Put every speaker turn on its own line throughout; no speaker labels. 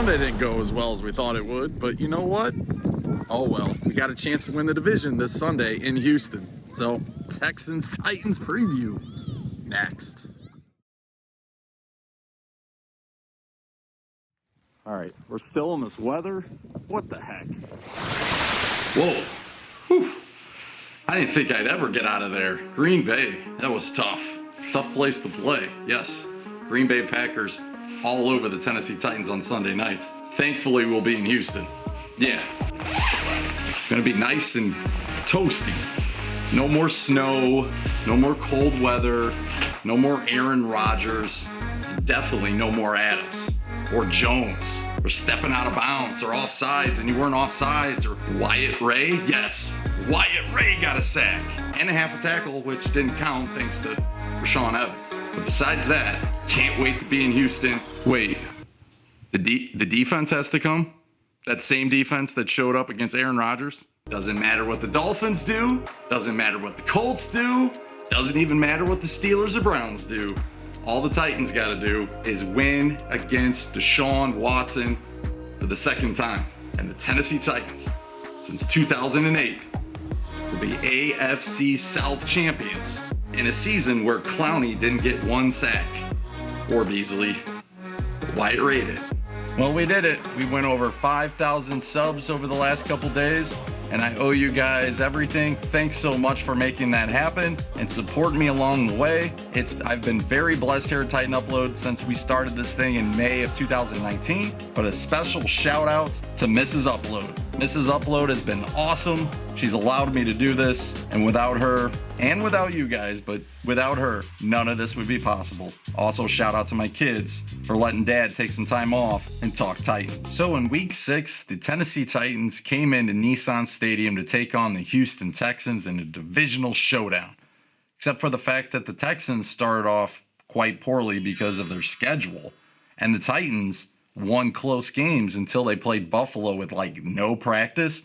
Sunday didn't go as well as we thought it would, but you know what? Oh well, we got a chance to win the division this Sunday in Houston. So, Texans-Titans preview next. All right, we're still in this weather. What the heck? Whoa. Whew. I didn't think I'd ever get out of there. Green Bay, that was tough. Tough place to play. Yes, Green Bay Packers all over the Tennessee Titans on Sunday nights. Thankfully, we'll be in Houston. Yeah, it's gonna be nice and toasty. No more snow, no more cold weather, no more Aaron Rodgers, definitely no more Adams or Jones or stepping out of bounds or offsides and you weren't offsides, or Wyatt Ray. Yes, Wyatt Ray got a sack and a half a tackle, which didn't count thanks to Rashawn Evans. But besides that, can't wait to be in Houston. Wait, the defense has to come? That same defense that showed up against Aaron Rodgers? Doesn't matter what the Dolphins do, doesn't matter what the Colts do, doesn't even matter what the Steelers or Browns do. All the Titans got to do is win against Deshaun Watson for the second time. And the Tennessee Titans, since 2008, will be AFC South champions in a season where Clowney didn't get one sack, or Beasley, Wyatt Ray did. Well, we did it. We went over 5,000 subs over the last couple days, and I owe you guys everything. Thanks so much for making that happen and supporting me along the way. I've been very blessed here at Titan Upload since we started this thing in May of 2019, but a special shout out to Mrs. Upload. Mrs. Upload has been awesome. She's allowed me to do this, and without her, and without you guys, but without her, none of this would be possible. Also, shout out to my kids for letting Dad take some time off and talk Titans. So in week 6, the Tennessee Titans came into Nissan Stadium to take on the Houston Texans in a divisional showdown. Except for the fact that the Texans started off quite poorly because of their schedule, and the Titans won close games until they played Buffalo with no practice,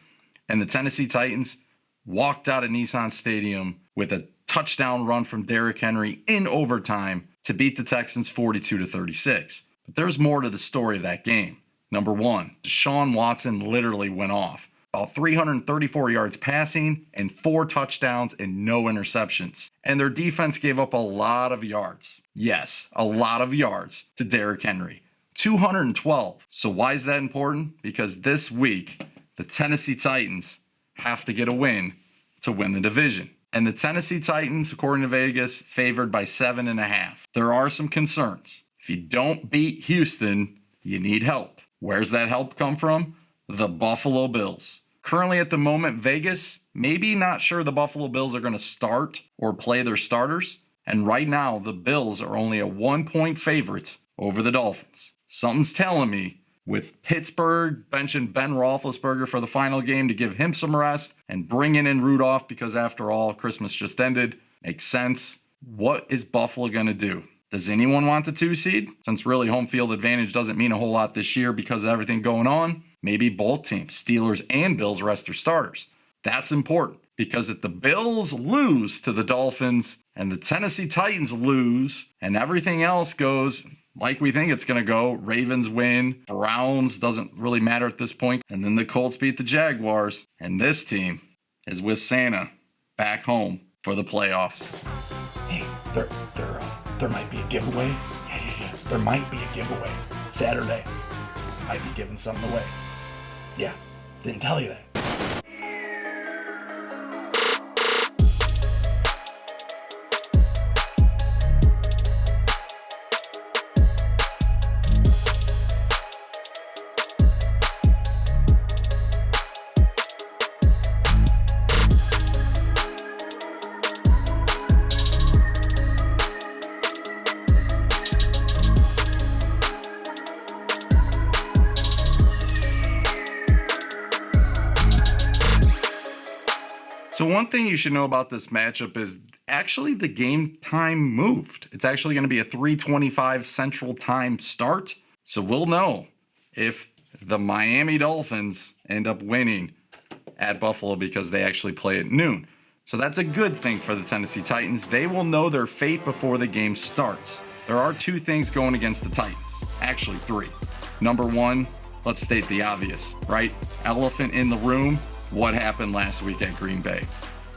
and the Tennessee Titans walked out of Nissan Stadium with a touchdown run from Derrick Henry in overtime to beat the Texans 42-36. But there's more to the story of that game. Number 1, Deshaun Watson literally went off. About 334 yards passing and 4 touchdowns and no interceptions. And their defense gave up a lot of yards. Yes, a lot of yards to Derrick Henry. 212. So why is that important? Because this week, the Tennessee Titans have to get a win to win the division. And the Tennessee Titans, according to Vegas, favored by 7.5. There are some concerns. If you don't beat Houston, you need help. Where's that help come from? The Buffalo Bills. Currently at the moment, Vegas maybe not sure the Buffalo Bills are going to start or play their starters. And right now, the Bills are only a 1-point favorite over the Dolphins. Something's telling me, with Pittsburgh benching Ben Roethlisberger for the final game to give him some rest and bringing in Rudolph because after all, Christmas just ended, makes sense. What is Buffalo going to do? Does anyone want the 2 seed? Since really home field advantage doesn't mean a whole lot this year because of everything going on, maybe both teams, Steelers and Bills, rest their starters. That's important because if the Bills lose to the Dolphins and the Tennessee Titans lose and everything else goes like we think it's going to go, Ravens win, Browns doesn't really matter at this point, and then the Colts beat the Jaguars, and this team is with Santa back home for the playoffs.
Hey, there might be a giveaway. Yeah. There might be a giveaway. Saturday. Might be giving something away. Yeah, didn't tell you that.
So one thing you should know about this matchup is actually the game time moved. It's actually going to be a 3:25 Central Time start. So we'll know if the Miami Dolphins end up winning at Buffalo because they actually play at noon. So that's a good thing for the Tennessee Titans. They will know their fate before the game starts. There are 2 things going against the Titans. Actually 3. Number 1, let's state the obvious, right? Elephant in the room, what happened last week at Green Bay?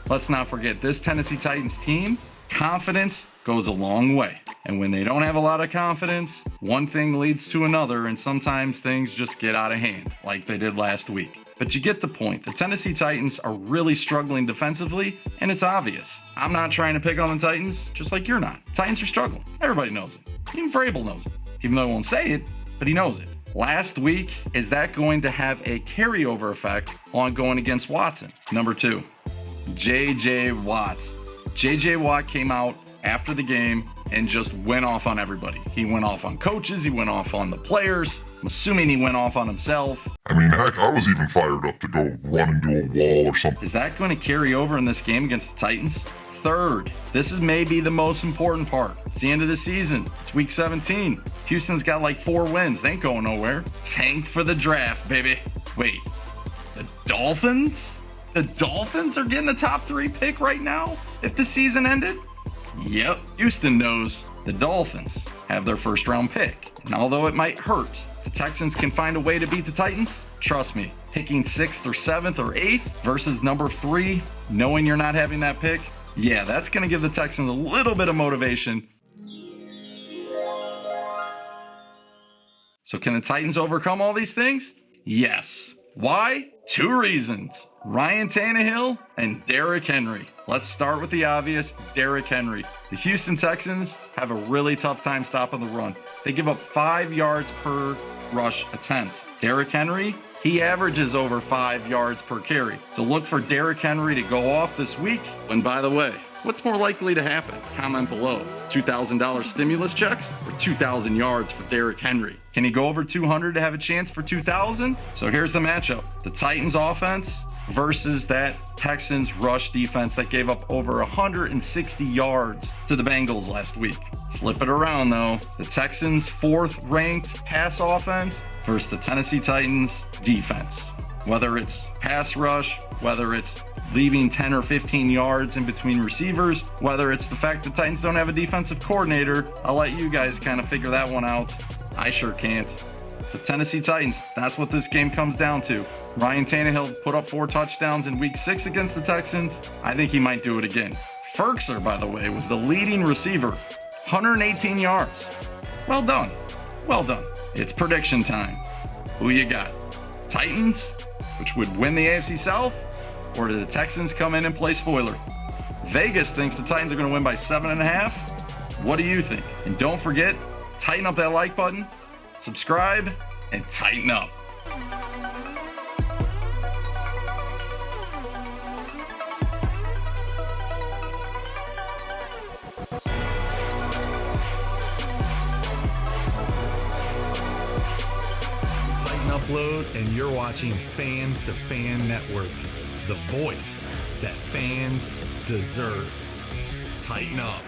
Let's not forget this Tennessee Titans team, confidence goes a long way. And when they don't have a lot of confidence, one thing leads to another, and sometimes things just get out of hand, like they did last week. But you get the point. The Tennessee Titans are really struggling defensively, and it's obvious. I'm not trying to pick on the Titans, just like you're not. The Titans are struggling. Everybody knows it. Even Vrabel knows it. Even though he won't say it, but he knows it. Last week, is that going to have a carryover effect on going against Watson? Number 2, J.J. Watt. J.J. Watt came out after the game and just went off on everybody. He went off on coaches. He went off on the players. I'm assuming he went off on himself.
I mean, heck, I was even fired up to go run into a wall or something.
Is that going to carry over in this game against the Titans? Third, this is maybe the most important part. It's the end of the season. It's week 17. Houston's got like 4 wins. They ain't going nowhere. Tank for the draft, baby. Wait, the Dolphins? The Dolphins are getting a top 3 pick right now if the season ended? Yep, Houston knows the Dolphins have their first round pick. And although it might hurt, the Texans can find a way to beat the Titans. Trust me, picking 6th or 7th or 8th versus number 3, knowing you're not having that pick, yeah, that's going to give the Texans a little bit of motivation. So can the Titans overcome all these things? Yes. Why? 2 reasons. Ryan Tannehill and Derrick Henry. Let's start with the obvious, Derrick Henry. The Houston Texans have a really tough time stopping the run. They give up 5 yards per rush attempt. Derrick Henry, he averages over 5 yards per carry. So look for Derrick Henry to go off this week. And by the way, what's more likely to happen? Comment below. $2,000 stimulus checks or 2,000 yards for Derrick Henry? Can he go over 200 to have a chance for 2,000? So here's the matchup. The Titans offense versus that Texans rush defense that gave up over 160 yards to the Bengals last week. Flip it around though. The Texans 4th ranked pass offense versus the Tennessee Titans defense. Whether it's pass rush, whether it's leaving 10 or 15 yards in between receivers, whether it's the fact the Titans don't have a defensive coordinator, I'll let you guys kind of figure that one out. I sure can't. The Tennessee Titans, that's what this game comes down to. Ryan Tannehill put up 4 touchdowns in week 6 against the Texans. I think he might do it again. Ferkser, by the way, was the leading receiver. 118 yards. Well done. Well done. It's prediction time. Who you got? Titans, which would win the AFC South? Or do the Texans come in and play spoiler? Vegas thinks the Titans are going to win by 7.5. What do you think? And don't forget, tighten up that like button, subscribe, and tighten up.
Tighten Upload, and you're watching Fan to Fan Network. The voice that fans deserve. Tighten up.